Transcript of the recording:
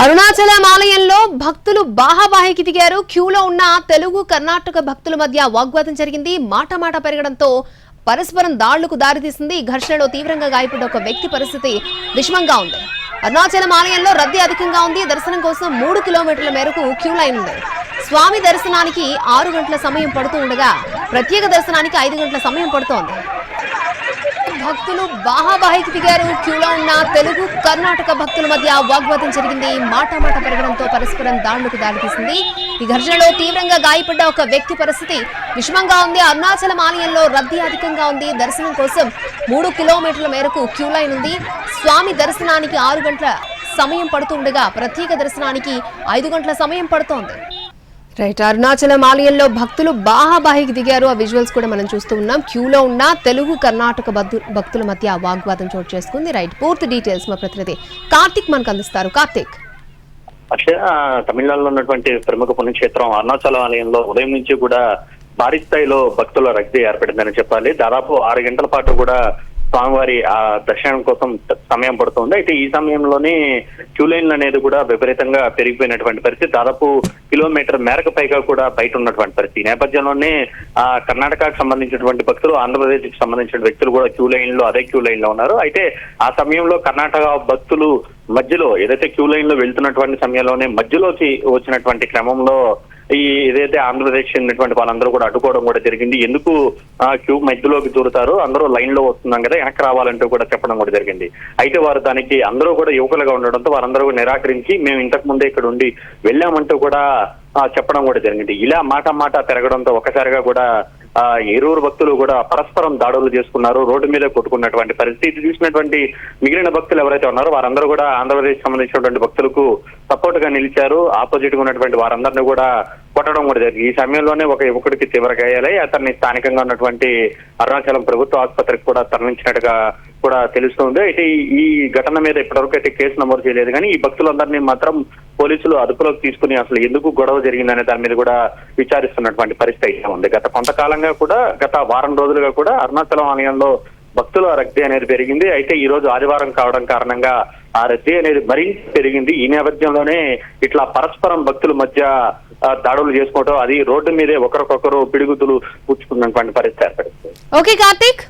అరుణాచలం ఆలయంలో భక్తులు బాహాబాహికి దిగారు. క్యూలో ఉన్న తెలుగు కర్ణాటక భక్తుల మధ్య వాగ్వాదం జరిగింది. మాట పెరగడంతో పరస్పరం దాడులకు దారితీసింది. ఈ ఘర్షణలో తీవ్రంగా గాయపడ్డ ఒక వ్యక్తి పరిస్థితి విషమంగా ఉంది. అరుణాచలం ఆలయంలో రద్దీ అధికంగా ఉంది. దర్శనం కోసం 3 కిలోమీటర్ల మేరకు క్యూ లైన్ ఉంది. స్వామి దర్శనానికి 6 గంటల సమయం పడుతూ ఉండగా ప్రత్యేక దర్శనానికి 5 గంటల సమయం పడుతోంది. భక్తులు బాహాబాహికి దిగారు. క్యూలో ఉన్న తెలుగు కర్ణాటక భక్తుల మధ్య వాగ్వాదం జరిగింది. మాట పెరగడంతో పరస్పరం దాడులకు దారితీసింది. ఈ ఘర్షణలో తీవ్రంగా గాయపడ్డ ఒక వ్యక్తి పరిస్థితి విషమంగా ఉంది. అరుణాచలం ఆలయంలో రద్దీ అధికంగా ఉంది. దర్శనం కోసం 3 కిలోమీటర్ల మేరకు క్యూ లైన్ ఉంది. స్వామి దర్శనానికి 6 గంటల సమయం పడుతుండగా ప్రత్యేక దర్శనానికి 5 గంటల సమయం పడుతోంది. రైట్, అరుణాచలం ఆలయంలో భక్తులు బాహాబాహికి దిగారు. ఆ విజువల్స్ కూడా మనం చూస్తూ ఉన్నాం. క్యూలో ఉన్న తెలుగు కర్ణాటక భక్తుల మధ్య వాగ్వాదం చోటు చేసుకుంది. రైట్, పూర్తి డీటెయిల్స్ మా ప్రతినిధి కార్తిక్ మనకు అందిస్తారు. కార్తిక్, తమిళనాడులో ఉన్నటువంటి ప్రముఖ పుణ్యక్షేత్రం అరుణాచలం ఆలయంలో ఉదయం నుంచి కూడా భారీ స్థాయిలో భక్తుల రద్దీ ఏర్పడిందని చెప్పాలి. దాదాపు 6 గంటల పాటు కూడా స్వామివారి ఆ దర్శనం కోసం సమయం పడుతుంది. అయితే ఈ సమయంలోనే క్యూ లైన్లు అనేది కూడా విపరీతంగా పెరిగిపోయినటువంటి పరిస్థితి. దాదాపు కిలోమీటర్ మేరకు పైగా కూడా బయట ఉన్నటువంటి పరిస్థితి. ఈ నేపథ్యంలోనే కర్ణాటకకు సంబంధించినటువంటి భక్తులు, ఆంధ్రప్రదేశ్ కి సంబంధించిన వ్యక్తులు కూడా అదే క్యూ లైన్ లో ఉన్నారు. అయితే ఆ సమయంలో కర్ణాటక భక్తులు మధ్యలో ఏదైతే క్యూ లైన్ లో వెళ్తున్నటువంటి సమయంలోనే మధ్యలోకి వచ్చినటువంటి క్రమంలో ఏదైతే ఆంధ్రప్రదేశ్ చెందినటువంటి వాళ్ళందరూ కూడా అడ్డుకోవడం కూడా జరిగింది. ఎందుకు క్యూ మధ్యలోకి దూరుతారు, అందరూ లైన్ లో వస్తున్నాం కదా, వెనక్కి రావాలంటూ కూడా చెప్పడం కూడా జరిగింది. అయితే వారు దానికి అందరూ కూడా యువకులుగా ఉండడంతో వారందరూ నిరాకరించి మేము ఇంతకు ముందే ఇక్కడ ఉండి వెళ్ళామంటూ కూడా చెప్పడం కూడా జరిగింది. ఇలా మాట పెరగడంతో ఒకసారిగా కూడా ఇరువురు భక్తులు కూడా పరస్పరం దాడులు చేసుకున్నారు. రోడ్డు మీద కొట్టుకున్నటువంటి పరిస్థితి చూసినటువంటి మిగిలిన భక్తులు ఎవరైతే ఉన్నారో వారందరూ కూడా ఆంధ్రప్రదేశ్ సంబంధించినటువంటి భక్తులకు సపోర్ట్ గా నిలిచారు. ఆపోజిట్ గా ఉన్నటువంటి వారందరినీ కూడా కొట్టడం కూడా జరిగింది. ఈ సమయంలోనే ఒక యువకుడికి తీవ్ర గాయాలై అతన్ని స్థానికంగా ఉన్నటువంటి అరుణాచలం ప్రభుత్వ ఆసుపత్రికి కూడా తరలించినట్టుగా కూడా తెలుస్తుంది. అయితే ఈ ఘటన మీద ఇప్పటివరకు అయితే కేసు నమోదు చేయలేదు. కానీ ఈ భక్తులందరినీ మాత్రం పోలీసులు అదుపులోకి తీసుకుని అసలు ఎందుకు గొడవ జరిగిందనే దాని మీద కూడా విచారిస్తున్నటువంటి పరిస్థితి ఉంది. గత కొంతకాలంగా కూడా గత వారం రోజులుగా కూడా అరుణాచలం ఆలయంలో భక్తుల రద్దీ అనేది పెరిగింది. అయితే ఈ రోజు ఆదివారం కావడం కారణంగా ఆ రద్దీ అనేది మరింత పెరిగింది. ఈ నేపథ్యంలోనే ఇట్లా పరస్పరం భక్తుల మధ్య దాడులు చేసుకోవడం, అది రోడ్డు మీదే ఒకరికొకరు పిడిగుద్దులు పుచ్చుకున్నటువంటి పరిస్థితి ఏర్పడింది. ఓకే కార్తిక్.